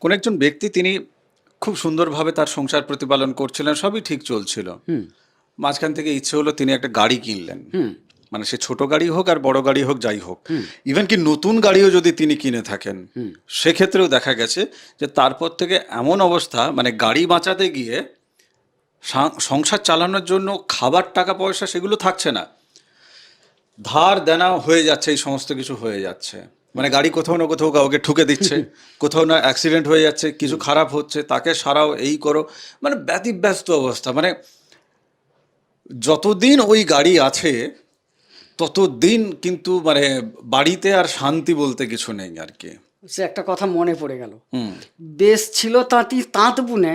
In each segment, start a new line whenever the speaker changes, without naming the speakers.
কোন একজন ব্যক্তি তিনি খুব সুন্দরভাবে তার সংসার প্রতিপালন করছিলেন, সবই ঠিক চলছিল। মাঝখান থেকে ইচ্ছে হলো তিনি একটা গাড়ি কিনলেন। মানে সে ছোট গাড়ি হোক আর বড় গাড়ি হোক, যাই হোক, ইভেন কি নতুন গাড়িও যদি তিনি কিনে থাকেন, সেক্ষেত্রেও দেখা গেছে যে তারপর থেকে এমন অবস্থা, মানে গাড়ি বাঁচাতে গিয়ে সংসার চালানোর জন্য খাবার টাকা পয়সা সেগুলো থাকছে না, ধার দেনা হয়ে যাচ্ছে, এই সমস্ত কিছু হয়ে যাচ্ছে। মানে গাড়ি কোথাও না কোথাও কাউকে ঠুকে দিচ্ছে, কোথাও না অ্যাক্সিডেন্ট হয়ে যাচ্ছে, কিছু খারাপ হচ্ছে, তাকে সারাও, এই করো, মানে ব্যতিব্যস্ত অবস্থা। মানে যতদিন ওই গাড়ি আছে ততদিন কিন্তু মানে বাড়িতে আর শান্তি বলতে কিছু নেই আর কি।
সে একটা কথা মনে পড়ে গেল, বেশ ছিল তাঁতি তাঁত বুনে,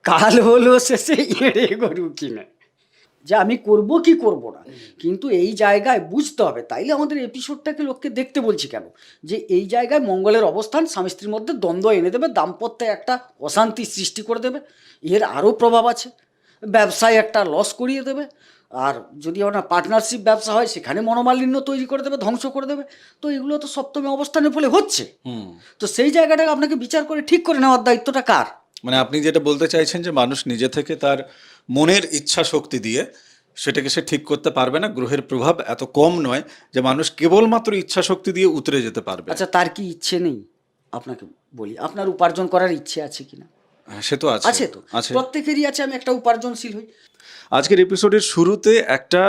কাল হলো শেষে এড়ে গরু কিনে। যে আমি করব কি করব না, কিন্তু এই জায়গায় বুঝতে হবে। তাইলে আমাদের এপিসোডটাকে লোককে দেখতে বলছি কেন, যে এই জায়গায় মঙ্গলের অবস্থান স্বামী স্ত্রীর মধ্যে দ্বন্দ্ব এনে দেবে, দাম্পত্যে একটা অশান্তি সৃষ্টি করে দেবে। এর আরও প্রভাব আছে, ব্যবসায় একটা লস করিয়ে দেবে। আর যদি আপনার পার্টনারশিপ ব্যবসা হয়, সেখানে মনোমালিন্য তৈরি করে দেবে, ধ্বংস করে দেবে। তো এগুলো তো সপ্তমী অবস্থানের ফলে হচ্ছে। তো সেই জায়গাটাকে আপনাকে বিচার করে ঠিক করে নেওয়ার দায়িত্বটা কার?
মানে আপনি যেটা বলতে চাইছেন যে মানুষ নিজে থেকে তার মনের ইচ্ছা শক্তি দিয়ে সেটাকে সে ঠিক করতে পারবে না। গ্রহের প্রভাব এত কম নয় যে মানুষ কেবলমাত্র ইচ্ছা শক্তি দিয়ে উতরে যেতে পারবে।
আচ্ছা, তার কি ইচ্ছে নেই? আপনাকে বলি, আপনার উপার্জন করার ইচ্ছে আছে কিনা?
হ্যাঁ, সে তো আছে।
আছে তো, প্রত্যেকেরই আছে। আমি একটা উপার্জনশীল হই।
আজকের এপিসোডের শুরুতে একটা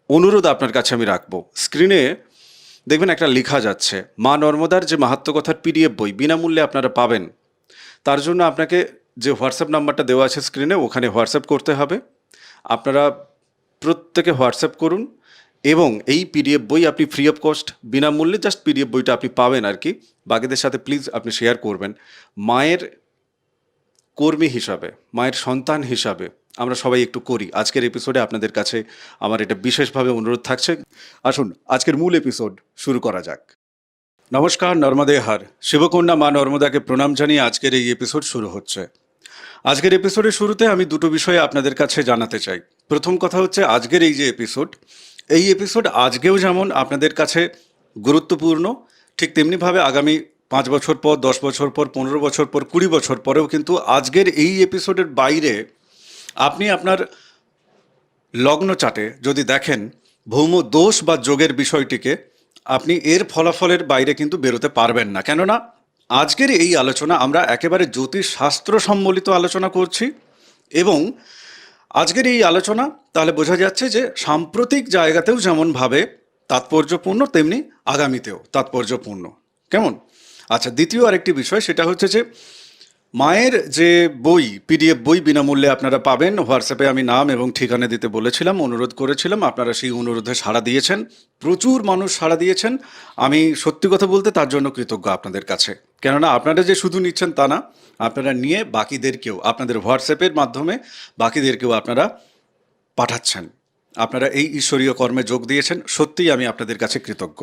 অনুরোধ আপনার কাছে আমি রাখবো। স্ক্রিনে দেখবেন একটা লেখা যাচ্ছে, মা নর্মদার যে মাহাত্ম্য কথার পিডিএফ বই বিনামূল্যে আপনারা পাবেন। তার জন্য আপনাকে যে হোয়াটসঅ্যাপ নাম্বারটা দেওয়া আছে স্ক্রিনে, ওখানে হোয়াটসঅ্যাপ করতে হবে। আপনারা প্রত্যেকে হোয়াটসঅ্যাপ করুন এবং এই পিডিএফ বই আপনি ফ্রি অফ কস্ট, বিনামূল্যে জাস্ট পিডিএফ বইটা আপনি পাবেন আর কি। বাকিদের সাথে প্লিজ আপনি শেয়ার করবেন। মায়ের কর্মী হিসাবে, মায়ের সন্তান হিসাবে আমরা সবাই একটু করি। আজকের এপিসোডে আপনাদের কাছে আমার এটা বিশেষভাবে অনুরোধ থাকছে। আসুন আজকের মূল এপিসোড শুরু করা যাক। নমস্কার, নর্মদে হার। শিবকন্যা মা নর্মদাকে প্রণাম জানিয়ে আজকের এই এপিসোড শুরু হচ্ছে। আজকের এপিসোডের শুরুতে আমি দুটো বিষয়ে আপনাদের কাছে জানাতে চাই। প্রথম কথা হচ্ছে, আজকের এই যে এপিসোড, এই এপিসোড আজকেও যেমন আপনাদের কাছে গুরুত্বপূর্ণ, ঠিক তেমনিভাবে আগামী 5 বছর পর, 10 বছর পর, 15 বছর পর, 20 বছর পরেও কিন্তু আজকের এই এপিসোডের বাইরে আপনি আপনার লগ্ন চাটে যদি দেখেন ভৌম দোষ বা যোগের বিষয়টিকে, আপনি এর ফলাফলের বাইরে কিন্তু বেরোতে পারবেন না। কেননা আজকের এই আলোচনা আমরা একেবারে জ্যোতিষ শাস্ত্র সম্বলিত আলোচনা করছি, এবং আজকের এই আলোচনা তাহলে বোঝা যাচ্ছে যে সাম্প্রতিক জায়গাতেও যেমনভাবে তাৎপর্যপূর্ণ, তেমনি আগামীতেও তাৎপর্যপূর্ণ। কেমন? আচ্ছা, দ্বিতীয় আরেকটি বিষয়, সেটা হচ্ছে যে মায়ের যে বই, পিডিএফ বই বিনামূল্যে আপনারা পাবেন। হোয়াটসঅ্যাপে আমি নাম এবং ঠিকানা দিতে বলেছিলাম, অনুরোধ করেছিলাম, আপনারা সেই অনুরোধে সাড়া দিয়েছেন। প্রচুর মানুষ সাড়া দিয়েছেন। আমি সত্যি কথা বলতে তার জন্য কৃতজ্ঞ আপনাদের কাছে। কেননা আপনারা যে শুধু নিচ্ছেন তা না, আপনারা নিয়ে বাকিদেরকেও আপনাদের হোয়াটসঅ্যাপের মাধ্যমে বাকিদেরকেও আপনারা পাঠাচ্ছেন। আপনারা এই ঈশ্বরীয় কর্মে যোগ দিয়েছেন। সত্যিই আমি আপনাদের কাছে কৃতজ্ঞ।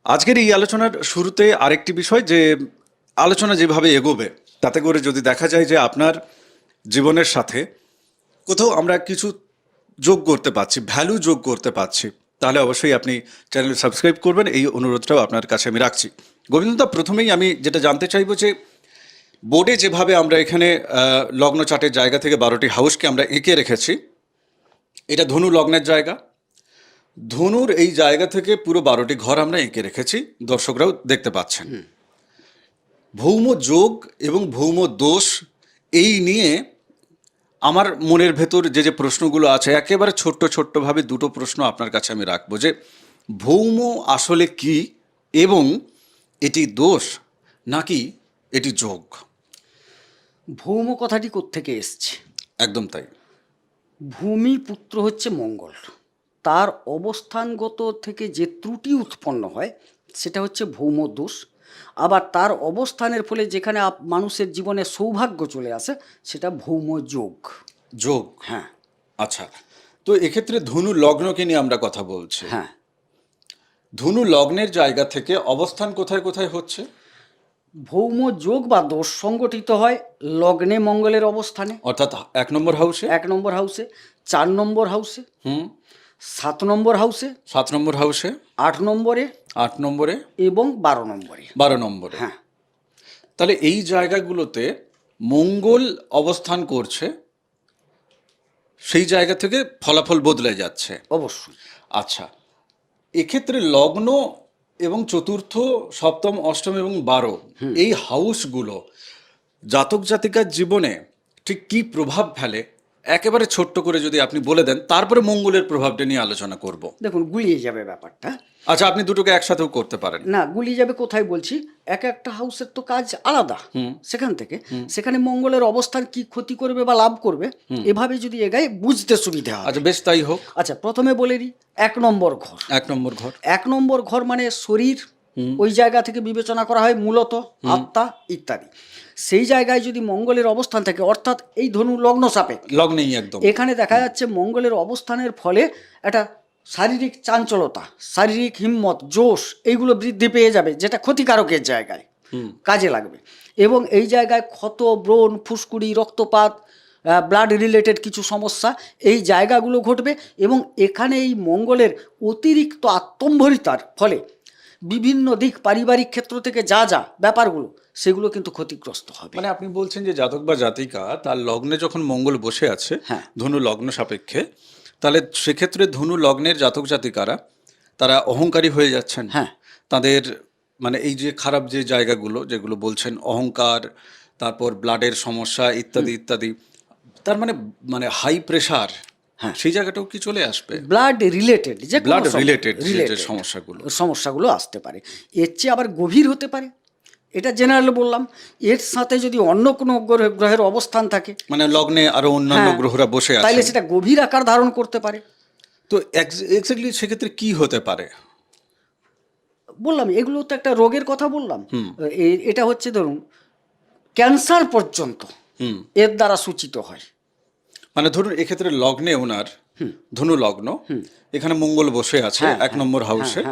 আজকের এই আলোচনার শুরুতে আরেকটি বিষয়, যে আলোচনা যেভাবে এগোবে তাতে করে যদি দেখা যায় যে আপনার জীবনের সাথে কোথাও আমরা কিছু যোগ করতে পারছি, ভ্যালু যোগ করতে পারছি, তাহলে অবশ্যই আপনি চ্যানেল সাবস্ক্রাইব করবেন। এই অনুরোধটাও আপনার কাছে আমি রাখছি। গোবিন্দদা, প্রথমেই আমি যেটা জানতে চাইবো যে বোর্ডে যেভাবে আমরা এখানে লগ্ন চার্টের জায়গা থেকে 12টি হাউসকে আমরা এঁকে রেখেছি, এটা ধনু লগ্নের জায়গা। ধনুর এই জায়গা থেকে পুরো 12টি ঘর আমরা এঁকে রেখেছি, দর্শকরাও দেখতে পাচ্ছেন। ভৌম যোগ এবং ভৌম দোষ, এই নিয়ে আমার মনের ভেতর যে যে প্রশ্নগুলো আছে, একেবারে ছোট্ট ছোট্টভাবে দুটো প্রশ্ন আপনার কাছে আমি রাখবো, যে ভৌম আসলে কি, এবং এটি দোষ নাকি এটি যোগ?
ভৌম কথাটি কোত্থেকে এসছে?
একদম তাই।
ভূমি পুত্র হচ্ছে মঙ্গল, তার অবস্থানগত থেকে যে ত্রুটি উৎপন্ন হয় সেটা হচ্ছে ভৌম দোষ। আবার তার অবস্থানের ফলে যেখানে মানুষের জীবনে সৌভাগ্য চলে আসে, সেটা ভৌম যোগ।
যোগ,
হ্যাঁ।
আচ্ছা, তো এক্ষেত্রে ধনু লগ্নকে নিয়ে আমরা কথা বলছি।
হ্যাঁ,
ধনু লগ্নের জায়গা থেকে অবস্থান কোথায় কোথায় হচ্ছে?
ভৌম যোগ বা দোষ সংগঠিত হয় লগ্নে মঙ্গলের অবস্থানে,
অর্থাৎ 1 নম্বর হাউসে,
1 নম্বর হাউসে, 4 নম্বর হাউসে, 7 নম্বর হাউসে,
7 নম্বর হাউসে,
8 নম্বরে,
8 নম্বরে
এবং 12 নম্বরে।
12 নম্বরে।
হ্যাঁ।
তাহলে এই জায়গাগুলোতে মঙ্গল অবস্থান করছে, সেই জায়গা থেকে ফলাফল বদলে যাচ্ছে।
অবশ্যই।
আচ্ছা, এক্ষেত্রে লগ্ন এবং চতুর্থ, সপ্তম, অষ্টম এবং 12 এই হাউসগুলো জাতক জাতিকার জীবনে ঠিক কি প্রভাব ফেলে একেবারে ছোট্ট করে যদি আপনি বলে দেন, তারপরে মঙ্গলের প্রভাবটা নিয়ে আলোচনা করব।
দেখুন, গুলিয়ে যাবে ব্যাপারটা।
আচ্ছা, আপনি দুটোকে একসাথেও করতে পারেন।
না, গুলিয়ে যাবে কোথায় বলছি, এক একটা হাউসের তো কাজ আলাদা। সেখান থেকে সেখানে মঙ্গলের অবস্থান কি ক্ষতি করবে বা লাভ করবে, এভাবে যদি এগায় বুঝতে সুবিধা হয়।
আচ্ছা, বেশ, তাই হোক।
আচ্ছা, প্রথমে বলে দিই 1 নম্বর ঘর।
1 নম্বর ঘর।
1 নম্বর ঘর মানে শরীর, ওই জায়গা থেকে বিবেচনা করা হয় মূলত আত্মা ইত্যাদি। সেই জায়গায় যদি মঙ্গলের অবস্থান থাকে, অর্থাৎ এই ধনু লগ্ন সাপেক্ষ,
লগ্নেই একদম।
এখানে দেখা যাচ্ছে মঙ্গলের অবস্থানের ফলে একটা শারীরিক চাঞ্চলতা, শারীরিক হিম্মত, জোশ, এইগুলো বৃদ্ধি পেয়ে যাবে, যেটা ক্ষতিকারকের জায়গায় কাজে লাগবে। এবং এই জায়গায় ক্ষত, ব্রণ, ফুসকুড়ি, রক্তপাত, ব্লাড রিলেটেড কিছু সমস্যা, এই জায়গাগুলো ঘটবে। এবং এখানে এই মঙ্গলের অতিরিক্ত আত্মম্ভরিতার ফলে বিভিন্ন দিক, পারিবারিক ক্ষেত্র থেকে যা যা ব্যাপারগুলো, সেগুলো কিন্তু ক্ষতিগ্রস্ত হবে।
মানে আপনি বলছেন যে জাতক বা জাতিকা তার লগ্নে যখন মঙ্গল বসে আছে,
হ্যাঁ,
ধনু লগ্ন সাপেক্ষে, তাহলে সেক্ষেত্রে ধনু লগ্নের জাতক জাতিকারা তারা অহংকারী হয়ে যাচ্ছেন।
হ্যাঁ,
তাদের মানে এই যে খারাপ যে জায়গাগুলো যেগুলো বলছেন, অহংকার, তারপর ব্লাডের সমস্যা ইত্যাদি ইত্যাদি, তার মানে মানে হাই প্রেশার,
হ্যাঁ,
সেই জায়গাটাও কি চলে আসবে?
ব্লাড রিলেটেড, যে
ব্লাড রিলেটেড যে সমস্যাগুলো
আসতে পারে। এর চেয়ে আবার গভীর হতে পারে, এটা জেনারেল বললাম। এর সাথে যদি অন্য কোনো গ্রহের অবস্থান থাকে,
মানে লগ্নে আরো অন্যান্য গ্রহরা বসে আছে,
তাহলে সেটা গভীর আকার ধারণ করতে পারে।
তো এক্স্যাক্টলি সেক্ষেত্রে কি হতে পারে?
বললাম, এগুলো তো একটা রোগের কথা বললাম। এটা হচ্ছে ধরুন ক্যান্সার পর্যন্ত এর দ্বারা সূচিত হয়।
মানে ধরুন এক্ষেত্রে লগ্নে ওনার ধনু লগ্ন, এখানে মঙ্গল বসে আছে 1 নম্বর হাউসে,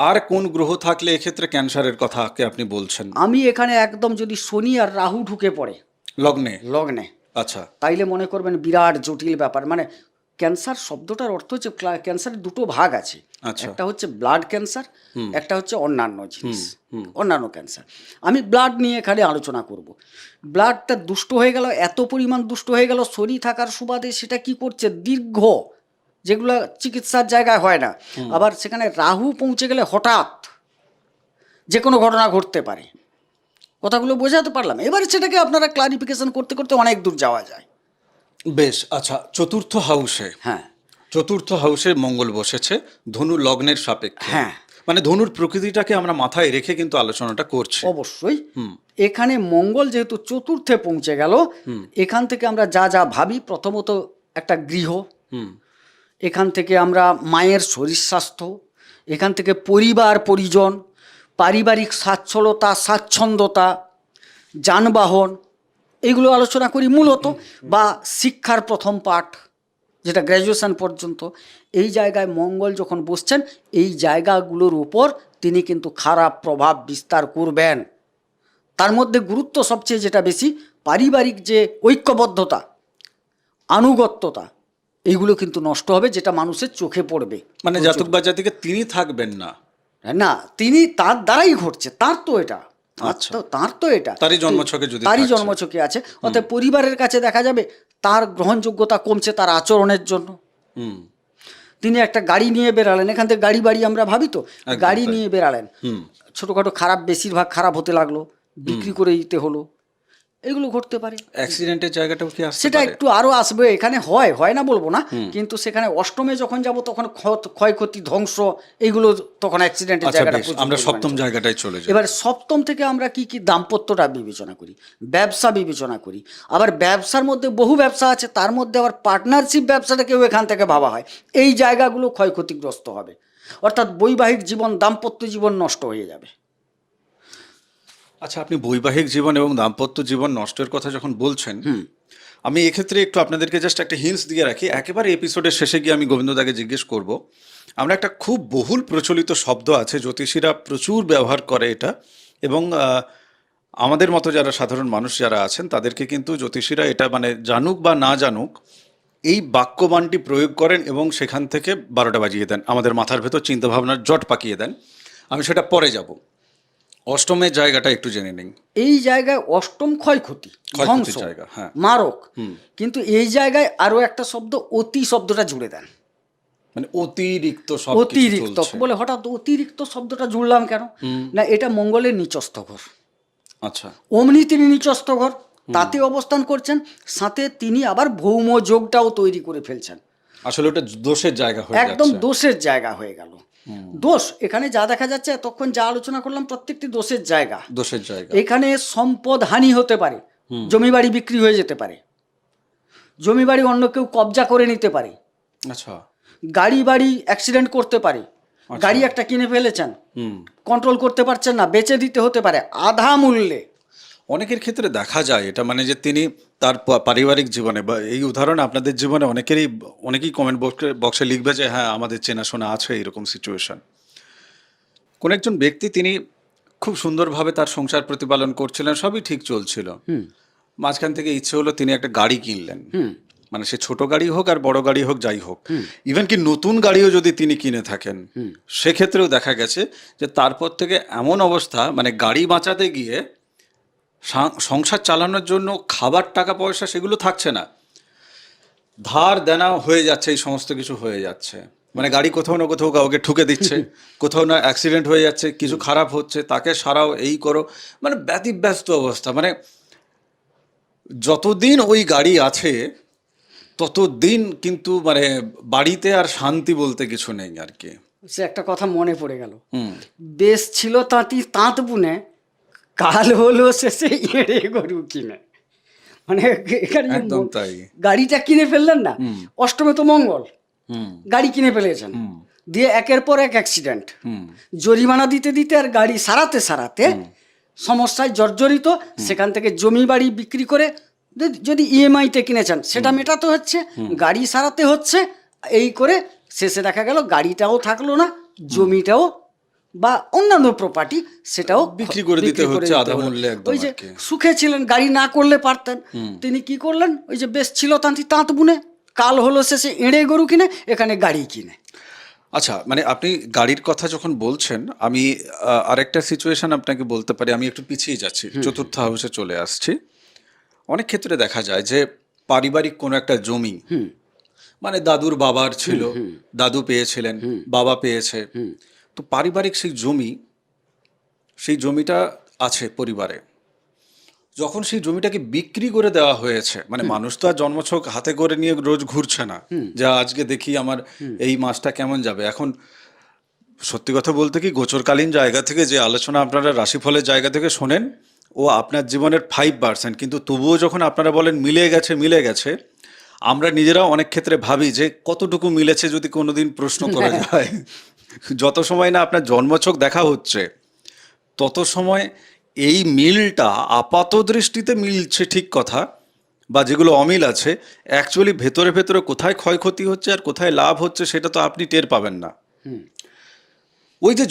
আর কোন গ্রহ থাকলে এক্ষেত্রে ক্যান্সারের কথা আপনি বলছেন?
আমি এখানে একদম যদি শনি আর রাহু ঢুকে পড়ে লগ্নে,
আচ্ছা,
তাইলে মনে করবেন বিরাট জটিল ব্যাপার। মানে ক্যান্সার শব্দটার অর্থ হচ্ছে, ক্যান্সারের দুটো ভাগ আছে। একটা হচ্ছে ব্লাড ক্যান্সার, একটা হচ্ছে অন্যান্য জিনিস, অন্যান্য ক্যান্সার। আমি ব্লাড নিয়ে এখানে আলোচনা করব। ব্লাডটা দুষ্ট হয়ে গেল, এত পরিমাণ দুষ্ট হয়ে গেল শনি থাকার সুবাদে, সেটা কি করছে, দীর্ঘ, যেগুলো চিকিৎসার জায়গায় হয় না, আবার সেখানে রাহু পৌঁছে গেলে হঠাৎ যে কোনো ঘটনা ঘটতে পারে। কথাগুলো বোঝাতে পারলাম? এবারে সেটাকে আপনারা ক্লারিফিকেশন করতে করতে অনেক দূর যাওয়া যায়।
বেশ। আচ্ছা, চতুর্থ হাউসে মঙ্গল বসেছে ধনু লগ্নের সাপেক্ষে।
হ্যাঁ,
মানে ধনুর প্রকৃতিটাকে আমরা মাথায় রেখে কিন্তু আলোচনাটা করছি।
অবশ্যই। এখানে মঙ্গল যেহেতু চতুর্থে পৌঁছে গেল, এখান থেকে আমরা যা যা ভাবি, প্রথমত একটা গৃহ, এখান থেকে আমরা মায়ের শরীর স্বাস্থ্য, এখান থেকে পরিবার পরিজন, পারিবারিক স্বাচ্ছলতা, স্বাচ্ছন্দ্যতা, যানবাহন, এগুলো আলোচনা করি মূলত। বা শিক্ষার প্রথম পাঠ, যেটা গ্র্যাজুয়েশন পর্যন্ত, এই জায়গায় মঙ্গল যখন বসছেন, এই জায়গাগুলোর উপর তিনি কিন্তু খারাপ প্রভাব বিস্তার করবেন। তার মধ্যে গুরুত্ব সবচেয়ে যেটা বেশি, পারিবারিক যে ঐক্যবদ্ধতা, আনুগত্যতা, এইগুলো কিন্তু নষ্ট হবে, যেটা মানুষের চোখে পড়বে।
মানে জাতক বা জাতিকে তিনি থাকবেন না,
না, তিনি তার দ্বারাই ঘটছে, তার তো এটা,
তারই জন্মছকে যদি
তারই জন্মছকে আছে। অর্থাৎ পরিবারের কাছে দেখা যাবে তার গ্রহণযোগ্যতা কমছে তার আচরণের জন্য। তিনি একটা গাড়ি নিয়ে বেরালেন, এখান থেকে গাড়ি বাড়ি আমরা ভাবি তো, গাড়ি নিয়ে বেরালেন, ছোটোখাটো খারাপ, বেশিরভাগ খারাপ হতে লাগলো, বিক্রি করে দিতে হলো, এগুলো ঘটতে পারে।
অ্যাক্সিডেন্টের জায়গাটাও কি আসছে?
সেটা একটু আরো আসবে, এখানে হয় না বলবো না, কিন্তু সেখানে অষ্টমে যখন যাব তখন ক্ষয়ক্ষতি, ধ্বংস, এইগুলো তখন অ্যাক্সিডেন্টের জায়গাটা।
আমরা সপ্তম জায়গাটায় চলে যাই।
এবার সপ্তম থেকে আমরা কি দাম্পত্যটা বিবেচনা করি, ব্যবসা বিবেচনা করি। আবার ব্যবসার মধ্যে বহু ব্যবসা আছে, তার মধ্যে আবার পার্টনারশিপ ব্যবসাটাকেও এখান থেকে ভাবা হয়। এই জায়গাগুলো ক্ষয়ক্ষতিগ্রস্ত হবে, অর্থাৎ বৈবাহিক জীবন, দাম্পত্য জীবন নষ্ট হয়ে যাবে।
আচ্ছা, আপনি বৈবাহিক জীবন এবং দাম্পত্য জীবন নষ্টের কথা যখন বলছেন, আমি এক্ষেত্রে একটু আপনাদেরকে জাস্ট একটা হিন্টস দিয়ে রাখি। একেবারে এপিসোডের শেষে গিয়ে আমি গোবিন্দদাকে জিজ্ঞেস করব, আমরা একটা খুব বহুল প্রচলিত শব্দ আছে, জ্যোতিষীরা প্রচুর ব্যবহার করে এটা, এবং আমাদের মতো যারা সাধারণ মানুষ যারা আছেন তাদেরকে কিন্তু জ্যোতিষীরা এটা মানে জানুক বা না জানুক এই বাক্যবাণটি প্রয়োগ করেন এবং সেখান থেকে 12টা বাজিয়ে দেন, আমাদের মাথার ভেতর চিন্তাভাবনার জট পাকিয়ে দেন। আমি সেটা পরে যাব। অষ্টমের জায়গাটা একটু জেনে নিন।
এই জায়গায় অষ্টম ক্ষয়ক্ষতি, ধ্বংস,
জায়গা, হ্যাঁ।
মারক। কিন্তু এই জায়গায় আরো একটা শব্দ অতি শব্দটা জুড়ে দেন।
মানে অতিরিক্ত সব
অতিরিক্ত বলে হঠাৎ অতিরিক্ত শব্দটা জুড়লাম কেন? না, এটা মঙ্গলের নিচস্থ ঘর।
আচ্ছা।
অমনি তিনি নিচস্থ ঘর, তাতে অবস্থান করছেন, সাথে তিনি আবার ভৌম যোগটাও তৈরি করে ফেলছেন।
আসলে ওটা দোষের জায়গা হয়ে যাচ্ছে,
একদম দোষের জায়গা হয়ে গেল। দোষ এখানে যা দেখা যাচ্ছে, তখন যা আলোচনা করলাম প্রত্যেকটি দোষের জায়গা।
দোষের জায়গা।
এখানে সম্পদ হানি হতে পারে, জমি বাড়ি বিক্রি হয়ে যেতে পারে, জমি বাড়ি অন্য কেউ কবজা করে নিতে পারে,
আচ্ছা,
গাড়ি বাড়ি অ্যাক্সিডেন্ট করতে পারে, গাড়ি একটা কিনে ফেলেছেন, কন্ট্রোল করতে পারছেন না, বেচে দিতে হতে পারে আধা মূল্যে।
অনেকের ক্ষেত্রে দেখা যায় এটা, মানে যে তিনি তার পারিবারিক জীবনে বা এই উদাহরণ আপনাদের জীবনে অনেকেই কমেন্ট বক্সে লিখবে যে হ্যাঁ আমাদের চেনাশোনা আছে এরকম সিচুয়েশন। কোন একজন ব্যক্তি তিনি খুব সুন্দরভাবে তার সংসার প্রতিপালন করছিলেন, সবই ঠিক চলছিল, মাঝখান থেকে ইচ্ছে হলো তিনি একটা গাড়ি কিনলেন। মানে সে ছোট গাড়ি হোক আর বড় গাড়ি হোক, যাই হোক, ইভেন কি নতুন গাড়িও যদি তিনি কিনে থাকেন, সেক্ষেত্রেও দেখা গেছে যে তারপর থেকে এমন অবস্থা, মানে গাড়ি বাঁচাতে গিয়ে সংসার চালানোর জন্য খাবার টাকা পয়সা সেগুলো থাকছে না, ধার দেনা হয়ে যাচ্ছে, এই সমস্ত কিছু হয়ে যাচ্ছে। মানে গাড়ি কোথাও না কোথাও কাউকে ঠুকে দিচ্ছে, কোথাও না অ্যাক্সিডেন্ট হয়ে যাচ্ছে, কিছু খারাপ হচ্ছে, তাকে সারাও, এই করো, মানে ব্যতিব্যস্ত অবস্থা। মানে যতদিন ওই গাড়ি আছে ততদিন কিন্তু মানে বাড়িতে আর শান্তি বলতে কিছু নেই আর কি।
সে একটা কথা মনে পড়ে গেল, বেশ ছিল তাঁতি তাঁত বুনে, কাল হলো শেষে এড়ে গরু কিনে। মানে এখানে
একদম তাই।
গাড়িটা কিনে ফেললেন না, অষ্টমে তো মঙ্গল, গাড়ি কিনে ফেলেছেন, দিয়ে একের পর এক অ্যাক্সিডেন্ট, জরিমানা দিতে দিতে আর গাড়ি সারাতে সারাতে সমস্যায় জর্জরিত। সেখান থেকে জমি বাড়ি বিক্রি করে যদি ইএমআইতে কিনেছেন সেটা মেটাতে হচ্ছে, গাড়ি সারাতে হচ্ছে, এই করে শেষে দেখা গেল গাড়িটাও থাকলো না, জমিটাও বা অন্যান্য প্রপার্টি সেটাও
বিক্রি করে দিতে হচ্ছে আধা মূল্যে। একদম।
ওই যে সুখে ছিলেন, গাড়ি না করলে পারতেন, তিনি কি করলেন, ওই যে বেশ ছিল তাঁতি তাঁত বুনে, কাল হলো শেষে এড়ে গরু কিনে, এখানে গাড়ি কিনে।
আচ্ছা, মানে আপনি গাড়ির কথা যখন বলছেন, আমি আরেকটা সিচুয়েশন আপনাকে বলতে পারি। আমি একটু পিছিয়ে যাচ্ছি, চতুর্থ হাউসে চলে আসছি। অনেক ক্ষেত্রে দেখা যায় যে পারিবারিক কোনো একটা জমি, মানে দাদুর বাবার ছিল, দাদু পেয়েছিলেন, বাবা পেয়েছে, তো পারিবারিক সেই জমিটা আছে পরিবারে। যখন সেই জমিটাকে বিক্রি করে দেওয়া হয়েছে, মানে মানুষ তো আর জন্মছক হাতে করে নিয়ে রোজ ঘুরছে না, যা আজকে দেখি আমার এই মাসটা কেমন যাবে। এখন সত্যি কথা বলতে কি, গোচরকালীন জায়গা থেকে যে আলোচনা আপনারা রাশিফলের জায়গা থেকে শোনেন, ও আপনার জীবনের 5%, কিন্তু তবুও যখন আপনারা বলেন মিলে গেছে, আমরা নিজেরাও অনেক ক্ষেত্রে ভাবি যে কতটুকু মিলেছে যদি কোনোদিন প্রশ্ন করা যায়। যত সময় না আপনার জন্মছক দেখা হচ্ছে, তত সময় এই মিলটা আপাত দৃষ্টিতে মিলছে ঠিক কথা, বা যেগুলো অমিল আছে অ্যাকচুয়ালি ভেতরে ভেতরে কোথায় ক্ষয়ক্ষতি হচ্ছে আর কোথায় লাভ হচ্ছে সেটা তো আপনি টের পাবেন না। ওই যে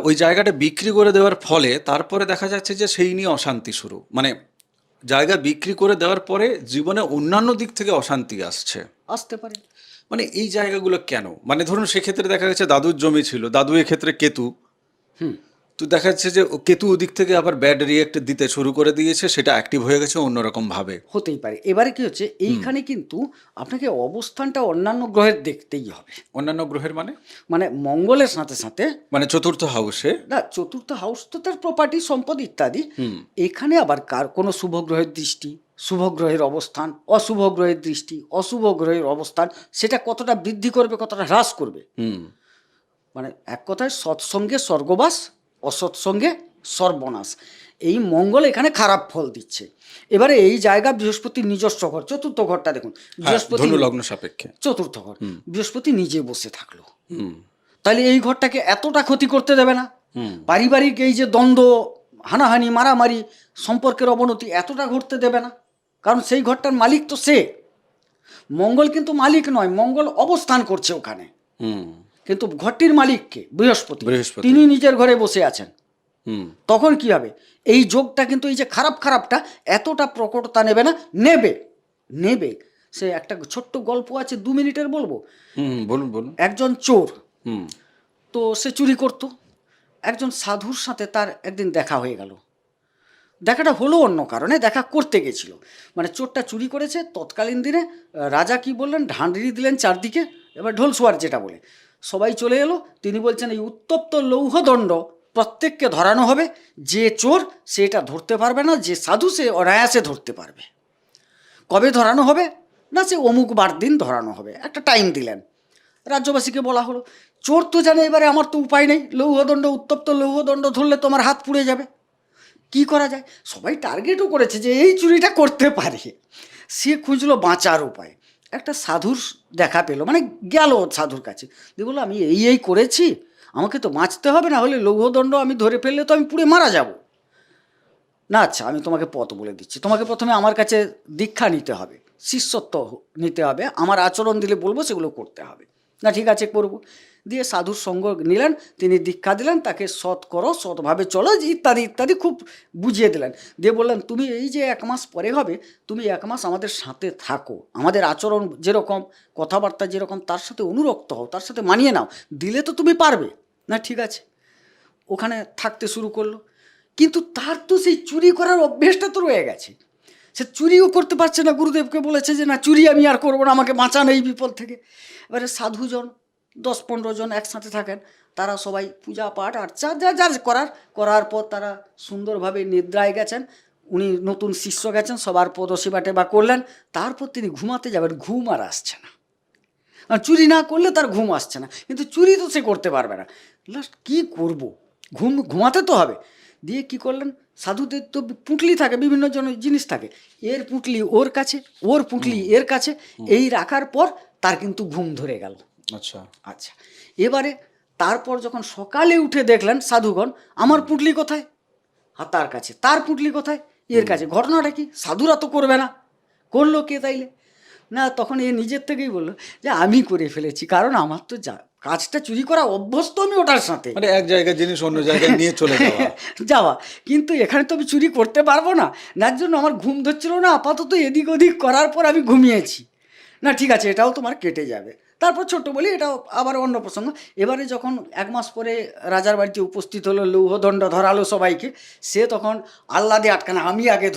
ওই জায়গাটা বিক্রি করে দেওয়ার ফলে তারপরে দেখা যাচ্ছে যে সেই নিয়ে অশান্তি শুরু। মানে জায়গা বিক্রি করে দেওয়ার পরে জীবনে অন্যান্য দিক থেকে অশান্তি
আসতে পারে।
মানে এই জায়গাগুলো কেন? মানে ধরুন সেক্ষেত্রে দেখা গেছে দাদুর জমি ছিল, দাদু এক্ষেত্রে কেতু, তো দেখা যাচ্ছে যে কেতু ওদিক থেকে আবার ব্যাড রিয়েক্ট দিতে শুরু করে দিয়েছে, সেটা অ্যাক্টিভ হয়ে গেছে অন্যরকম ভাবে।
হতেই পারে। এবারে কি হচ্ছে, এইখানে কিন্তু আপনাকে অবস্থানটা অন্যান্য গ্রহের দেখতেই হবে।
অন্যান্য গ্রহের
মানে মঙ্গলের সাথে সাথে,
মানে চতুর্থ হাউসে
না, চতুর্থ হাউস তো তার প্রপার্টি, সম্পদ ইত্যাদি। এখানে আবার কার কোনো শুভ গ্রহের দৃষ্টি, শুভ গ্রহের অবস্থান, অশুভ গ্রহের দৃষ্টি, অশুভ গ্রহের অবস্থান, সেটা কতটা বৃদ্ধি করবে, কতটা হ্রাস করবে। মানে এক কথায় সৎসঙ্গে স্বর্গবাস, অসৎসঙ্গে সর্বনাশ। এই মঙ্গল এখানে খারাপ ফল দিচ্ছে। এবারে এই জায়গা বৃহস্পতির নিজস্ব ঘর, চতুর্থ ঘরটা দেখুন, বৃহস্পতি
লগ্ন সাপেক্ষে
চতুর্থ ঘর, বৃহস্পতি নিজে বসে থাকলো, তাহলে এই ঘরটাকে এতটা ক্ষতি করতে দেবে না। পারিবারিক এই যে দ্বন্দ্ব, হানাহানি, মারামারি, সম্পর্কের অবনতি এতটা ঘটতে দেবে না, কারণ সেই ঘরটার মালিক তো সে। মঙ্গল কিন্তু মালিক নয়, মঙ্গল অবস্থান করছে ওখানে, কিন্তু ঘরটির মালিক কে? বৃহস্পতি। তিনি নিজের ঘরে বসে আছেন। তখন কি হবে, এই যোগটা কিন্তু এই যে খারাপটা এতটা প্রকটতা নেবে না। নেবে সে একটা ছোট্ট গল্প আছে, 2 মিনিটের বলবো।
বলুন।
একজন চোর, তো সে চুরি করত, একজন সাধুর সাথে তার একদিন দেখা হয়ে গেল। দেখাটা হলো অন্য কারণে, দেখা করতে গেছিল। মানে চোরটা চুরি করেছে, তৎকালীন দিনে রাজা কি বললেন, ঢান্ডি দিলেন চারদিকে, এবার ঢোল সোয়ার যেটা বলে, সবাই চলে এলো। তিনি বলছেন এই উত্তপ্ত লৌহদণ্ড প্রত্যেককে ধরানো হবে, যে চোর সে এটা ধরতে পারবে না, যে সাধু সে অনায়াসে ধরতে পারবে। কবে ধরানো হবে না, সে অমুক বার দিন ধরানো হবে, একটা টাইম দিলেন। রাজ্যবাসীকে বলা হলো, চোর তো জানে, এবারে আমার তো উপায় নেই, লৌহদণ্ড, উত্তপ্ত লৌহদণ্ড ধরলে তোমার হাত পুড়ে যাবে, কি করা যায়? সবাই টার্গেটও করেছে যে এই চুরিটা করতে পারে। সে খুঁজলো বাঁচার উপায়, একটা সাধুর দেখা পেলো, মানে গেল সাধুর কাছে, দিয়ে বললো আমি এই করেছি, আমাকে তো বাঁচতে হবে, না হলে লৌহদণ্ড আমি ধরে ফেললে তো আমি পুড়ে মারা যাব। না আচ্ছা, আমি তোমাকে পথ বলে দিচ্ছি, তোমাকে প্রথমে আমার কাছে দীক্ষা নিতে হবে, শিষ্যত্ব নিতে হবে, আমার আচরণ দিলে বলবো সেগুলো করতে হবে। না ঠিক আছে, করবো। দিয়ে সাধুর সঙ্গ নিলেন, তিনি দীক্ষা দিলেন, তাকে সৎ করো, সৎভাবে চলো, ইত্যাদি ইত্যাদি খুব বুঝিয়ে দিলেন। দিয়ে বললেন তুমি এই যে 1 মাস পরে হবে, তুমি 1 মাস আমাদের সাথে থাকো, আমাদের আচরণ যেরকম, কথাবার্তা যেরকম, তার সাথে অনুরক্ত হও, তার সাথে মানিয়ে নাও, দিলে তো তুমি পারবে। না ঠিক আছে, ওখানে থাকতে শুরু করলো। কিন্তু তার তো সেই চুরি করার অভ্যেসটা তো রয়ে গেছে, সে চুরিও করতে পারছে না। গুরুদেবকে বলেছে যে না, চুরি আমি আর করবো না, আমাকে বাঁচান এই বিপদ থেকে। এবারে সাধুজন 10-15 জন একসাথে থাকেন, তারা সবাই পূজা পাঠ আর যা করার পর তারা সুন্দরভাবে নিদ্রায় গেছেন। উনি নতুন শিষ্য গেছেন, সবার পদসেবা টেবা করলেন, তারপর তিনি ঘুমাতে যাবেন, ঘুম আর আসছে না। আর চুরি না করলে তার ঘুম আসছে না, কিন্তু চুরি তো সে করতে পারবে না। লাস্ট কী করবো, ঘুমাতে তো হবে। দিয়ে কি করলেন, সাধুদের তো পুঁটলি থাকে, বিভিন্ন জিনিস থাকে, এর পুঁটলি ওর কাছে, ওর পুঁটলি এর কাছে, এই রাখার পর তার কিন্তু ঘুম ধরে গেল।
আচ্ছা
আচ্ছা, এবারে তারপর যখন সকালে উঠে দেখলেন সাধুগণ, আমার পুঁটলি কোথায়? তার কাছে। তার পুঁটলি কোথায়? এর কাছে। ঘটনাটা কি? সাধুরা তো করবে না, করলো কে তাইলে? না, তখন এ নিজের থেকেই বললো যে আমি করে ফেলেছি, কারণ আমার তো কাজটা চুরি করা অভ্যস্ত আমি ওটার সাথে,
মানে এক জায়গায় জিনিস অন্য জায়গায় নিয়ে চলে
যাওয়া, কিন্তু এখানে তো আমি চুরি করতে পারবো না, যার জন্য আমার ঘুম ধরছিল না, আপাতত এদিক ওদিক করার পর আমি ঘুমিয়েছি। না ঠিক আছে, এটাও তোমার কেটে যাবে। তারপর ছোট্ট বলি, এটাও আবার অন্য প্রসঙ্গ। এবারে যখন 1 মাস পরে রাজার বাড়িতে উপস্থিত হলো, লৌহদণ্ড ধরালো সবাইকে, সে তখন আহ্লাদে আটকানা, আমি আগে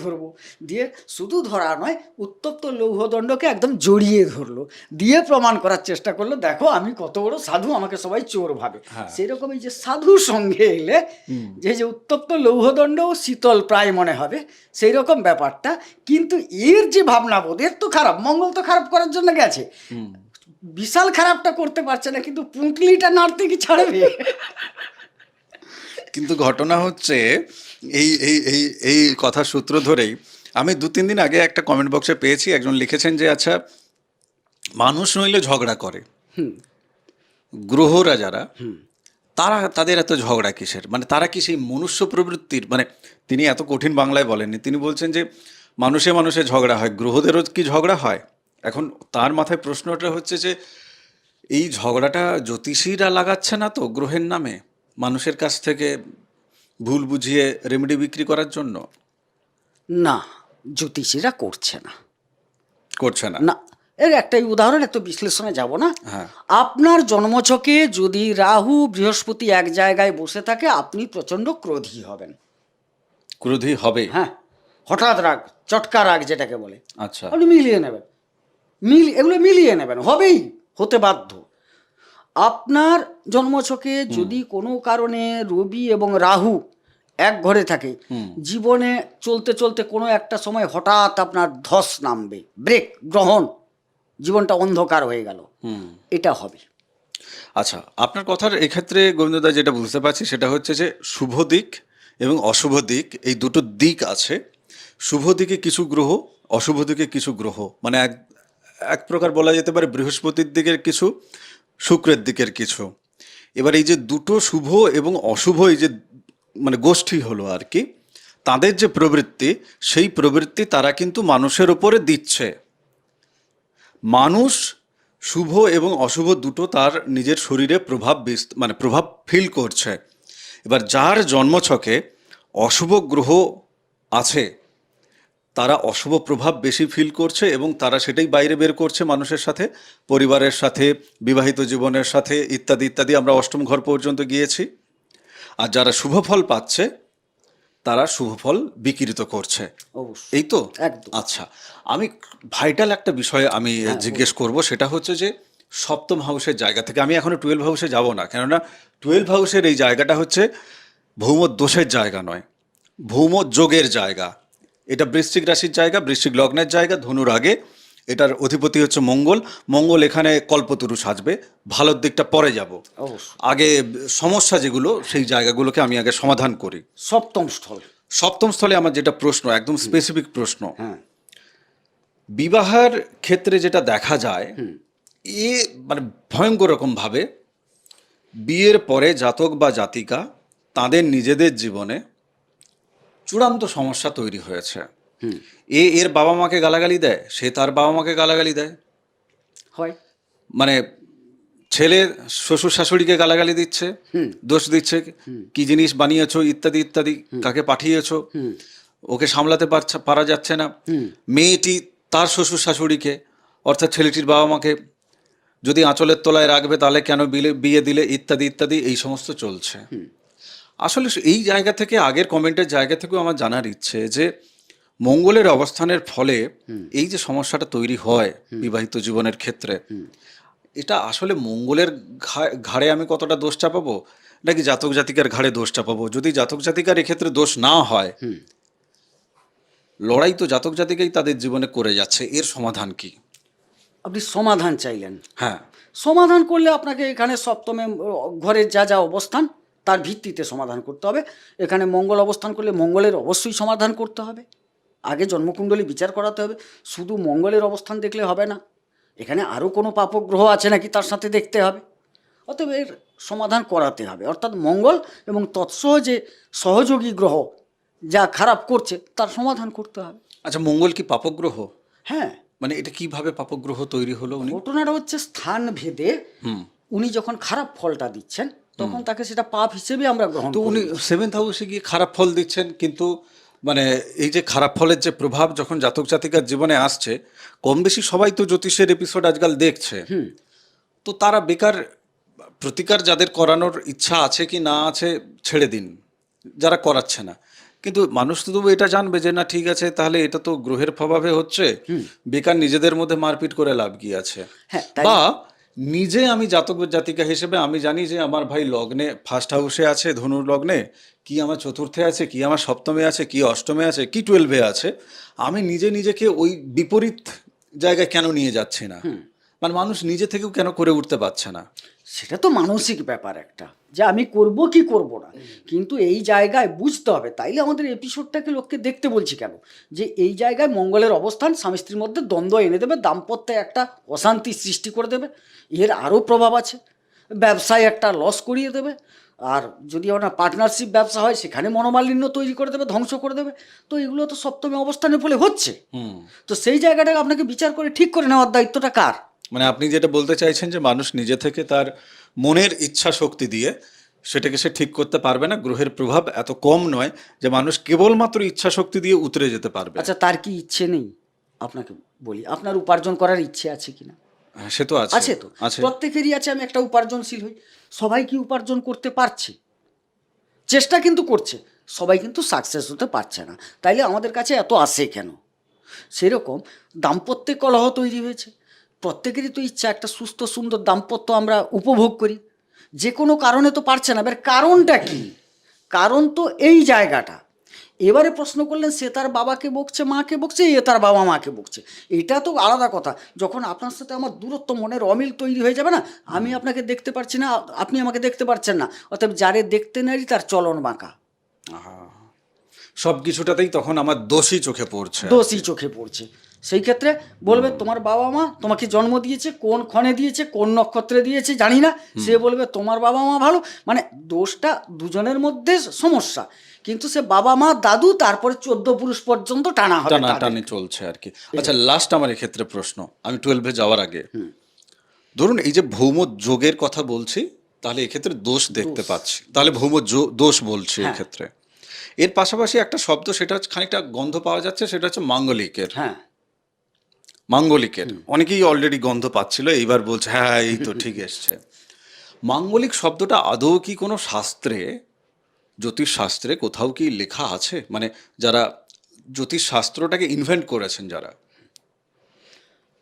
ধরবো। দিয়ে শুধু ধরা নয়, উত্তপ্ত লৌহদণ্ডকে একদম জড়িয়ে ধরলো, দিয়ে প্রমাণ করার চেষ্টা করলো, দেখো আমি কত বড় সাধু, আমাকে সবাই চোর ভাবে। সেই রকমই যে সাধুর সঙ্গে এলে যে উত্তপ্ত লৌহদণ্ড শীতল প্রায় মনে হবে, সেই রকম ব্যাপারটা। কিন্তু এর যে ভাবনাবোধ, এর তো খারাপ, মঙ্গল তো খারাপ করার জন্য গেছে, বিশাল খারাপটা করতে পারছে না, কিন্তু পুঁটলিটা নাড়তে কি ছাড়বে?
কিন্তু ঘটনা হচ্ছে এই এই এই এই কথার সূত্র ধরেই আমি 2-3 দিন আগে একটা কমেন্ট বক্সে পেয়েছি, একজন লিখেছেন যে আচ্ছা, মানুষ নইলে ঝগড়া করে, গ্রহরা যারা, তাদের এত ঝগড়া কিসের? মানে তারা কি সেই মনুষ্য প্রবৃত্তির, মানে তিনি এত কঠিন বাংলায় বলেননি, তিনি বলছেন যে মানুষে মানুষে ঝগড়া হয়, গ্রহদেরও কি ঝগড়া হয়? এখন তার মাথায় প্রশ্নটা হচ্ছে যে এই ঝগড়াটা জ্যোতিষীরা লাগাচ্ছে না তো গ্রহের নামে, মানুষের কাছ থেকে ভুল বুঝিয়ে রেমেডি বিক্রি করার জন্য?
না, জ্যোতিষীরা করছে না,
করছে না।
না। এর একটাই উদাহরণ, এত বিশ্লেষণে যাব না।
হ্যাঁ।
আপনার জন্মছকে যদি রাহু বৃহস্পতি এক জায়গায় বসে থাকে, আপনি প্রচণ্ড ক্রোধী হবেন।
ক্রোধী হবে?
হ্যাঁ, হঠাৎ রাগ, চটকা রাগ যেটাকে বলে,
আচ্ছা।
আপনি মিলিয়ে নেবেন, এগুলো মিলিয়ে নেবেন, হবেই, হতে বাধ্য। আপনার জন্মছকে যদি কোনো কারণে রবি এবং রাহু এক ঘরে থাকে, জীবনে চলতে চলতে কোনো একটা সময় হঠাৎ আপনার ধস নামবে, ব্রেক, গ্রহণ, জীবনটা অন্ধকার হয়ে গেল, এটা হবে।
আচ্ছা, আপনার কথার এক্ষেত্রে গোবিন্দদা যেটা বুঝতে পারছি সেটা হচ্ছে যে শুভ দিক এবং অশুভ দিক, এই দুটো দিক আছে। শুভ দিকে কিছু গ্রহ, অশুভ দিকে কিছু গ্রহ, মানে এক প্রকার বলা যেতে পারে বৃহস্পতির দিকের কিছু, শুক্রের দিকের কিছু। এবার এই যে দুটো শুভ এবং অশুভ, এই যে মানে গোষ্ঠী হলো আর কি, তাদের যে প্রবৃত্তি, সেই প্রবৃত্তি তারা কিন্তু মানুষের ওপরে দিচ্ছে। মানুষ শুভ এবং অশুভ দুটো তার নিজের শরীরে প্রভাব ফিল করছে। এবার যার জন্মছকে অশুভ গ্রহ আছে, তারা অশুভ প্রভাব বেশি ফিল করছে এবং তারা সেটাই বাইরে বের করছে মানুষের সাথে, পরিবারের সাথে, বিবাহিত জীবনের সাথে, ইত্যাদি ইত্যাদি। আমরা অষ্টম ঘর পর্যন্ত গিয়েছি। আর যারা শুভ ফল পাচ্ছে তারা শুভ ফল বিকৃত করছে,
অবশ্যই
এই তো?
একদম।
আচ্ছা, আমি ভাইটাল একটা বিষয় আমি জিজ্ঞেস করব, সেটা হচ্ছে যে সপ্তম হাউসের জায়গা থেকে আমি এখনো 12 হাউসে যাব না, কেননা 12 হাউসের এই জায়গাটা হচ্ছে ভৌম দোষের জায়গা নয়, ভৌম যোগের জায়গা। এটা বৃশ্চিক রাশির জায়গা, বৃশ্চিক লগ্নের জায়গা, ধনুর আগে। এটার অধিপতি হচ্ছে মঙ্গল। মঙ্গল এখানে কল্পতরু সাজবে, ভালোর দিকটা পরে যাব।
অবশ্যই
আগে সমস্যা যেগুলো সেই জায়গাগুলোকে আমি আগে সমাধান করি।
সপ্তম স্থল।
সপ্তম স্থলে আমার যেটা প্রশ্ন, একদম স্পেসিফিক প্রশ্ন,
হ্যাঁ
বিবাহের ক্ষেত্রে যেটা দেখা যায়, এ মানে ভয়ঙ্কর রকমভাবে বিয়ের পরে জাতক বা জাতিকা তাদের নিজেদের জীবনে চূড়ান্ত সমস্যা তৈরি হয়েছে। এর বাবা মাকে গালাগালি দেয়, সে তার বাবা মাকে গালাগালি দেয়,
হয়।
মানে ছেলে শ্বশুর শাশুড়িকে গালাগালি দিচ্ছে, দোষ দিচ্ছে, কি জিনিস বানিয়েছো ইত্যাদি ইত্যাদি, কাকে পাঠিয়েছো, ওকে সামলাতে পারা যাচ্ছে না। মেয়েটি তার শ্বশুর শাশুড়িকে, অর্থাৎ ছেলেটির বাবা মাকে যদি আঁচলের তলায় রাখবে তাহলে কেন বিয়ে দিলে, ইত্যাদি ইত্যাদি, এই সমস্ত চলছে। আসলে এই জায়গা থেকে, আগের কমেন্টের জায়গা থেকেও আমার জানার ইচ্ছে যে মঙ্গলের অবস্থানের ফলে এই যে সমস্যাটা তৈরি হয় বিবাহিত জীবনের ক্ষেত্রে, এটা আসলে মঙ্গলের ঘাড়ে আমি কতটা দোষ চাপাবো, নাকি জাতক জাতিকার ঘাড়ে দোষ চাপাবো? যদি জাতক জাতিকার এক্ষেত্রে দোষ না হয়, লড়াই তো জাতক জাতিকাই তাদের জীবনে করে যাচ্ছে, এর সমাধান কি?
আপনি সমাধান চাইলেন।
হ্যাঁ,
সমাধান করলে আপনাকে এখানে সপ্তমে ঘরের যা যা অবস্থান তার ভিত্তিতে সমাধান করতে হবে। এখানে মঙ্গল অবস্থান করলে মঙ্গলের অবশ্যই সমাধান করতে হবে, আগে জন্মকুণ্ডলী বিচার করাতে হবে। শুধু মঙ্গলের অবস্থান দেখলে হবে না, এখানে আরও কোনো পাপক গ্রহ আছে নাকি তার সাথে দেখতে হবে। অতএব এর সমাধান করাতে হবে, অর্থাৎ মঙ্গল এবং তৎসহ যে সহযোগী গ্রহ যা খারাপ করছে তার সমাধান করতে হবে।
আচ্ছা, মঙ্গল কি পাপগ্রহ?
হ্যাঁ,
মানে এটা কিভাবে পাপগ্রহ তৈরি হলো? উনি
ঘটনাটা হচ্ছে স্থান ভেদে উনি যখন খারাপ ফলটা দিচ্ছেন তখন তাকে সেটা পাপ হিসেবে আমরা গ্রহণ
তো
করি।
উনি 7th হাউসে গিয়ে খারাপ ফল দিচ্ছেন, কিন্তু মানে এই যে খারাপ ফলের যে প্রভাব যখন জাতক জাতিকার জীবনে আসছে, কম বেশি সবাই তো জ্যোতিষের এপিসোড আজকাল দেখছে, তো তারা বেকার প্রতিকার যাদের করানোর ইচ্ছা আছে কি না আছে ছেড়ে দিন, যারা করাচ্ছে না। কিন্তু মানুষ তো তবু এটা জানবে যে না, ঠিক আছে, তাহলে এটা তো গ্রহের প্রভাবে হচ্ছে, বেকার নিজেদের মধ্যে মারপিট করে লাভ কি আছে?
হ্যাঁ,
বা নিজে আমি জাতক জাতিকা হিসেবে আমি জানি যে আমার ভাই লগ্নে ফার্স্ট হাউসে আছে, ধনুর লগ্নে, কি আমার চতুর্থে আছে, কি আমার সপ্তমে আছে, কি অষ্টমে আছে, কি 12-এ আছে, আমি নিজে নিজেকে ওই বিপরীত জায়গায় কেন নিয়ে যাচ্ছি না? মানে মানুষ নিজে থেকেও কেন করে উঠতে পারছে না?
সেটা তো মানসিক ব্যাপার একটা, যে আমি করব কি করব না, কিন্তু এই জায়গায় বুঝতে হবে। তাইলে আমাদের এপিসোডটাকে লোককে দেখতে বলছি কেন, যে এই জায়গায় মঙ্গলের অবস্থান স্বামী স্ত্রীর মধ্যে দ্বন্দ্ব এনে দেবে, দাম্পত্যে একটা অশান্তি সৃষ্টি করে দেবে। এর আরও প্রভাব আছে, ব্যবসায় একটা লস করিয়ে দেবে। আর যদি ওনার পার্টনারশিপ ব্যবসা হয় সেখানে মনোমালিন্য তৈরি করে দেবে, ধ্বংস করে দেবে। তো এগুলো তো সপ্তমী অবস্থানের ফলে হচ্ছে। তো সেই জায়গাটাকে আপনাকে বিচার করে ঠিক করে নেওয়ার দায়িত্বটা কার?
মানে আপনি যেটা বলতে চাইছেন যে মানুষ নিজে থেকে তার মনের ইচ্ছা শক্তি দিয়ে সেটাকে সে ঠিক করতে পারবে না, গ্রহের প্রভাব এত কম নয় যে মানুষ কেবলমাত্র ইচ্ছা শক্তি দিয়ে উতরে যেতে পারবে।
আচ্ছা, তার কি ইচ্ছে নেই? আপনাকে বলি, আপনার উপার্জন করার ইচ্ছে আছে কিনা?
হ্যাঁ, সে তো আছে,
আছে তো, প্রত্যেকেরই আছে। আমি একটা উপার্জনশীল হই। সবাই কি উপার্জন করতে পারছে? চেষ্টা কিন্তু করছে, সবাই কিন্তু সাকসেস হতে পারছে না। তাইলে আমাদের কাছে এত আসে কেন? সেরকম দাম্পত্যে কলহ তৈরি হয়েছে। প্রত্যেকেরই তো ইচ্ছা একটা সুস্থ সুন্দর দাম্পত্য আমরা উপভোগ করি, যে কোনো কারণে তো পারছে না। এবার কারণটা কি? কারণ তো এই জায়গাটা। এবারে প্রশ্ন করলেন সে তার বাবাকে বকছে, মাকে বকছে, এ তার বাবা মাকে বকছে, এটা তো আলাদা কথা। যখন আপনার সাথে আমার দূরত্ব, মনের অমিল তৈরি হয়ে যাবে না, আমি আপনাকে দেখতে পারছি না, আপনি আমাকে দেখতে পারছেন না, অতএব যারে দেখতে নারী তার চলন বাঁকা,
সব কিছুটাতেই তখন আমার দোষী চোখে পড়ছে,
দোষী চোখে পড়ছে। সেই ক্ষেত্রে বলবে তোমার বাবা মা তোমাকে জন্ম দিয়েছে, কোন ক্ষণে দিয়েছে, কোন নক্ষত্রে দিয়েছে জানি না, সে বলবে তোমার বাবা মা ভালো। মানে দোষটা দুজনের মধ্যে সমস্যা, কিন্তু সে বাবা মা দাদু তারপরে 14 পুরুষ পর্যন্ত টানা হবে,
টানাটানি চলছে আর কি। আচ্ছা, লাস্ট আমার এক্ষেত্রে প্রশ্ন, আমি 12-এ যাওয়ার আগে, ধরুন এই যে ভৌম যোগের কথা বলছি, তাহলে এক্ষেত্রে দোষ দেখতে পাচ্ছি, তাহলে ভৌম দোষ বলছি এক্ষেত্রে। এর পাশাপাশি একটা শব্দ, সেটা হচ্ছে খানিকটা গন্ধ পাওয়া যাচ্ছে, সেটা হচ্ছে মাঙ্গলিকের।
হ্যাঁ,
মাঙ্গলিকের অনেকেই অলরেডি গন্ধ পাচ্ছিল, এইবার বলছে হ্যাঁ এই তো ঠিক এসছে। মাঙ্গলিক শব্দটা আদৌ কি কোনো শাস্ত্রে জ্যোতিষশাস্ত্রে কোথাও কি লেখা আছে, মানে যারা জ্যোতিষশাস্ত্রটাকে ইনভেন্ট করেছেন যারা,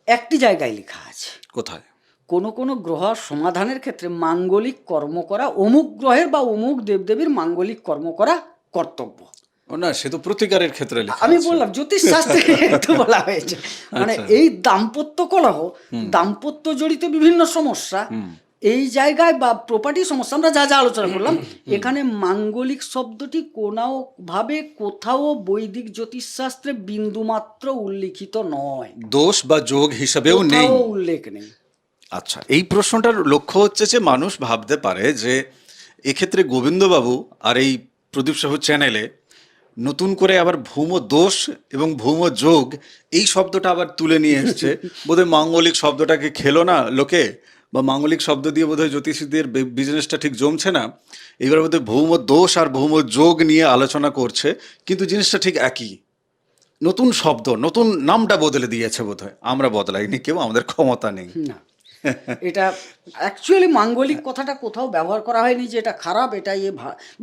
একটি জায়গায় লেখা আছে,
কোথায়?
কোনো কোনো গ্রহ সমাধানের ক্ষেত্রে মাঙ্গলিক কর্ম করা, অমুক গ্রহের বা অমুক দেবদেবীর মাঙ্গলিক কর্ম করা কর্তব্য।
ও না, সে তো প্রতিকারের ক্ষেত্রে লেখা
আমি
আছে।
বললাম জ্যোতিষ শাস্ত্রে একটু বলা হয়েছে, মানে
আচ্ছা।
এই দাম্পত্য কলহ, দাম্পত্য জড়িত বিভিন্ন সমস্যা, এই জায়গায় বা প্রপার্টি সমস্যা আমরা যা যা আলোচনা করলাম, এখানে মাঙ্গলিক শব্দটি কোনো ভাবে কোথাও বৈদিক জ্যোতিষশাস্ত্রে বিন্দুমাত্র উল্লিখিত নয়,
দোষ বা যোগ হিসাবেও নেই।
কোথাও উল্লেখ নেই।
আচ্ছা, এই প্রশ্নটার লক্ষ্য হচ্ছে যে মানুষ ভাবতে পারে যে এক্ষেত্রে গোবিন্দবাবু আর এই প্রদীপ সাহু চ্যানেলে নতুন করে আবার ভৌম দোষ এবং ভৌম যোগ এই শব্দটা আবার তুলে নিয়ে এসছে। বোধহয় মাঙ্গলিক শব্দটাকে খেলো না লোকে, বা মাঙ্গলিক শব্দ দিয়ে বোধহয় জ্যোতিষীদের বিজনেসটা ঠিক জমছে না, এবার বোধহয় ভৌম দোষ আর ভৌম যোগ নিয়ে আলোচনা করছে, কিন্তু জিনিসটা ঠিক একই। নতুন শব্দ, নতুন নামটা বদলে দিয়েছে বোধহয়, আমরা বদলাইনি কেউ, আমাদের ক্ষমতা নেই।
না, এটা অ্যাকচুয়ালি মাঙ্গলিক কথাটা কোথাও ব্যবহার করা হয়নি যে এটা খারাপ, এটা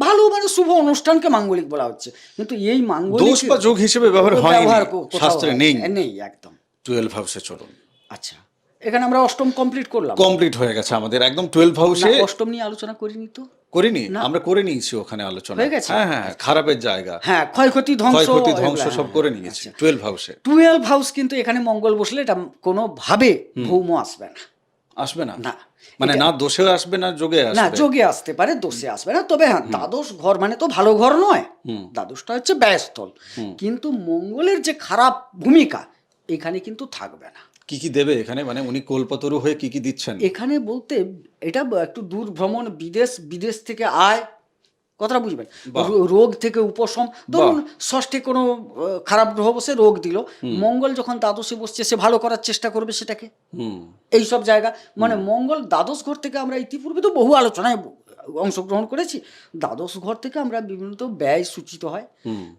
ভালো, মানে শুভ অনুষ্ঠানকে মাঙ্গলিক বলা হচ্ছে, কিন্তু এই মাঙ্গলিক
দোষ বা যোগ হিসেবে ব্যবহার হয়নি,
কোথাও
শাস্ত্রে নেই।
নেই একদম।
12 হাউসে চলুন।
আচ্ছা, এখানে আমরা অষ্টম কমপ্লিট করলাম।
কমপ্লিট হয়ে গেছে আমাদের একদম 12 হাউসে।
না, অষ্টম নিয়ে আলোচনা করিনি তো।
করিনি,
না।
আমরা করে নিয়েছি ওখানে আলোচনা।
হয়ে গেছে?
হ্যাঁ হ্যাঁ, খারাপের জায়গা,
হ্যাঁ, ক্ষয়ক্ষতি ধ্বংস,
ক্ষয়ক্ষতি ধ্বংস
এগুলা,
সব করে নিয়েছি 12 হাউসে।
12 হাউস, কিন্তু এখানে মঙ্গল বসলে এটা কোনো ভাবে ভৌম আসবে না।
আসবে না,
না,
মানে না দোষে আসবে না যোগে
না,
আসবে।
যোগে আসতে পারে, দোষে আসবে না। তবে হ্যাঁ, দ্বাদশ ঘর মানে তো ভালো ঘর নয়, দ্বাদশটা হচ্ছে ব্যয়স্থল, কিন্তু মঙ্গলের যে খারাপ ভূমিকা এখানে কিন্তু থাকবে না।
কি কি দেবে এখানে, মানে উনি কল্পতরু হয়ে কি কি দিচ্ছেন?
এখানে বলতে এটা একটু দূর ভ্রমণ, বিদেশ থেকে আয়, কথাটা বুঝবেন,
বাহ।
রোগ থেকে উপশম। ধরুন ষষ্ঠে কোনো খারাপ গ্রহ বসে রোগ দিল, মঙ্গল যখন দ্বাদশে বসছে সে ভালো করার চেষ্টা করবে সেটাকে। এই সব জায়গা, মানে মঙ্গল দ্বাদশ ঘর থেকে, আমরা ইতিপূর্বে তো বহু আলোচনায় অংশগ্রহণ করেছি, দ্বাদশ ঘর থেকে আমরা বিভিন্ন ব্যয় সূচিত হয়,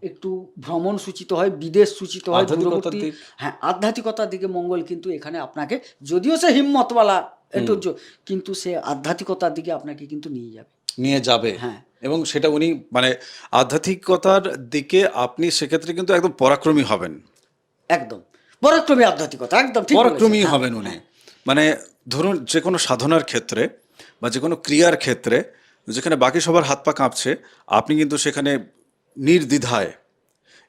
একটু ভ্রমণ সূচিত হয়, বিদেশ সূচিত হয়, দূরবর্তী, হ্যাঁ, আধ্যাত্মিকতার দিকে মঙ্গল কিন্তু এখানে আপনাকে, যদিও সে হিম্মতওয়ালা একটু, কিন্তু সে আধ্যাত্মিকতার দিকে আপনাকে কিন্তু নিয়ে যাবে।
হ্যাঁ, এবং সেটা উনি মানে আধ্যাত্মিকতার দিকে আপনি সেক্ষেত্রে কিন্তু একদম পরাক্রমী হবেন।
একদম পরাক্রমী আধ্যাত্মিকতা, একদম ঠিক
পরাক্রমী
বলেছেন।
হবেন উনি। মানে ধরুন যে কোনো সাধনার ক্ষেত্রে বা যে কোনো ক্রিয়ার ক্ষেত্রে যেখানে বাকি সবার হাত পা কাঁপছে, আপনি কিন্তু সেখানে নির্দ্বিধায়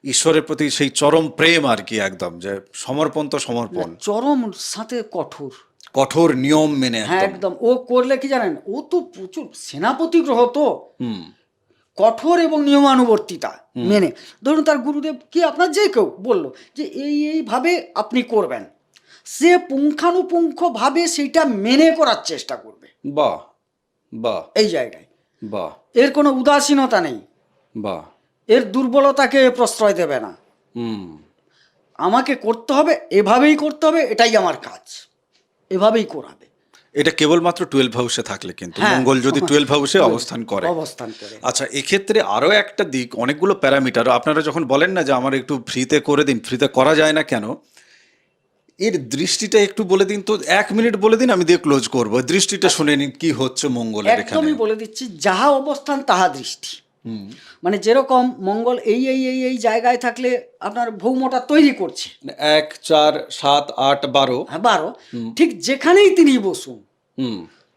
ঈশ্বরের প্রতি সেই চরম প্রেম আর কি, একদম যে সমর্পণ তো সমর্পণ,
চরম সাথে কঠোর,
কঠোর নিয়ম মেনে
হ্যাঁ
একদম।
একদম। ও করলে কি জানেন, ও তো প্রচুর সেনাপতি গ্রহ, তো কঠোর এবং নিয়মানুবর্তিতা মেনে। ধরুন তার গুরুদেব কি আপনার যে কেউ বললো যে এইভাবে আপনি করবেন, সে পুঙ্খানুপুঙ্খভাবে সেইটা মেনে করার চেষ্টা করবে।
বাহ বাহ,
এই জায়গায়
বাহ
এর কোনো উদাসীনতা নেই,
বাহ।
এর দুর্বলতাকে প্রশ্রয় দেবে না। আমাকে করতে হবে, এভাবেই করতে হবে, এটাই আমার কাজ, এভাবেই করাবে।
এটা কেবলমাত্র 12 হাউসে থাকলে, কিন্তু
হ্যাঁ,
মঙ্গল যদি 12 হাউসে অবস্থান করে। আচ্ছা, এক্ষেত্রে আরো একটা দিক, অনেকগুলো প্যারামিটার আপনারা যখন বলেন না যে আমার একটু ফ্রিতে করে দিন, ফ্রিতে করা যায় না কেন, এর দৃষ্টিটা একটু বলে দিন তো, 1 মিনিট বলে দিন, আমি দিয়ে ক্লোজ করবো। দৃষ্টিটা শুনে নিন কি হচ্ছে মঙ্গলের এখানে।
একদমই বলে দিচ্ছি, যাহা অবস্থান তাহা দৃষ্টি। মানে যেরকম মঙ্গল এই জায়গায় থাকলে আপনার ভৌমটা তৈরি করছে,
1 4 7 8 12,
12, ঠিক যেখানেই তিনি বসুন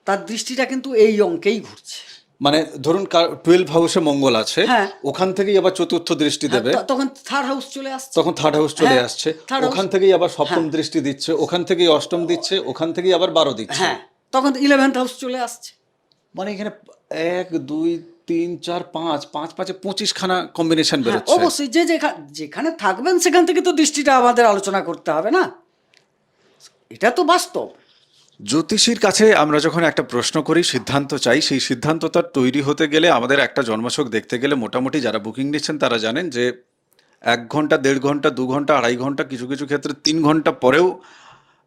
তার দৃষ্টিটা কিন্তু এই অঙ্কেই ঘুরছে।
মানে ধরুন 12 হাউসে মঙ্গল আছে,
হ্যাঁ,
ওখান থেকেই আবার চতুর্থ দৃষ্টি দেবে,
তখন থার্ড হাউস চলে আসছে,
তখন থার্ড হাউস চলে আসছে, ওখান থেকেই আবার সপ্তম দৃষ্টি দিচ্ছে, ওখান থেকেই অষ্টম দিচ্ছে, ওখান থেকেই আবার 12 দিচ্ছে,
হ্যাঁ, তখন 11th হাউস চলে আসছে।
মানে এখানে 1 2 3 4 5 5 5 25 খানা কম্বিনেশন বেরোচ্ছে।
অবশ্যই যেখানে থাকবেন সেখান থেকে তো দৃষ্টিটা আমাদের আলোচনা করতে হবে না, এটা তো বাস্তব।
জ্যোতিষীর কাছে আমরা যখন একটা প্রশ্ন করি, সিদ্ধান্ত চাই, সেই সিদ্ধান্তটা তৈরি হতে গেলে আমাদের একটা জন্মছক দেখতে গেলে মোটামুটি যারা বুকিং নিচ্ছেন তারা জানেন যে 1 ঘন্টা 1.5 ঘন্টা 2 ঘন্টা 2.5 ঘন্টা, কিছু কিছু ক্ষেত্রে 3 ঘন্টা পরেও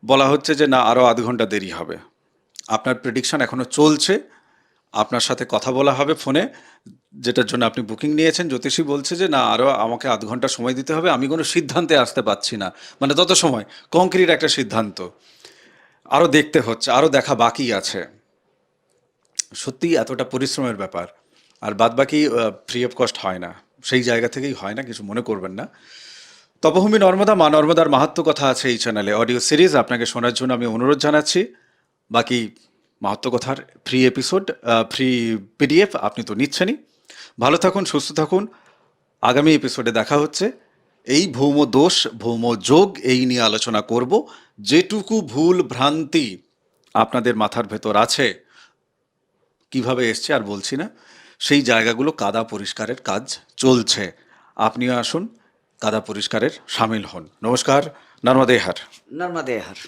বলা হচ্ছে যে না আরও আধ ঘন্টা দেরি হবে। আপনার প্রেডিকশন এখনো চলছে, আপনার সাথে কথা বলা হবে ফোনে, যেটার জন্য আপনি বুকিং নিয়েছেন। জ্যোতিষী বলছে যে না আরও আমাকে আধ ঘন্টা সময় দিতে হবে, আমি কোনো সিদ্ধান্তে আসতে পারছি না, মানে তত সময় কংক্রিট একটা সিদ্ধান্ত আরও দেখতে হচ্ছে, আরও দেখা বাকি আছে। সত্যি এতটা পরিশ্রমের ব্যাপার। আর বাদ বাকি ফ্রি অফ কস্ট হয় না, সেই জায়গা থেকেই হয় না, কিছু মনে করবেন না। তপভূমি নর্মদা, মা নর্মদার মাহাত্ম্য কথা আছে এই চ্যানেলে, অডিও সিরিজ আপনাকে শোনার জন্য আমি অনুরোধ জানাচ্ছি। বাকি মাহাত্ম্য কথার ফ্রি এপিসোড, ফ্রি পিডিএফ আপনি তো নিচ্ছেনই। ভালো থাকুন, সুস্থ থাকুন। আগামী এপিসোডে দেখা হচ্ছে। এই ভৌম দোষ, ভৌম যোগ এই নিয়ে আলোচনা করব। যেটুকু ভুল ভ্রান্তি আপনাদের মাথার ভেতর আছে, কিভাবে এসছে আর বলছি না, সেই জায়গাগুলো কাদা পরিষ্কারের কাজ চলছে। আপনিও আসুন, কাদা পরিষ্কারের সামিল হন। নমস্কার, নর্মদে হর।
নর্মদে হর।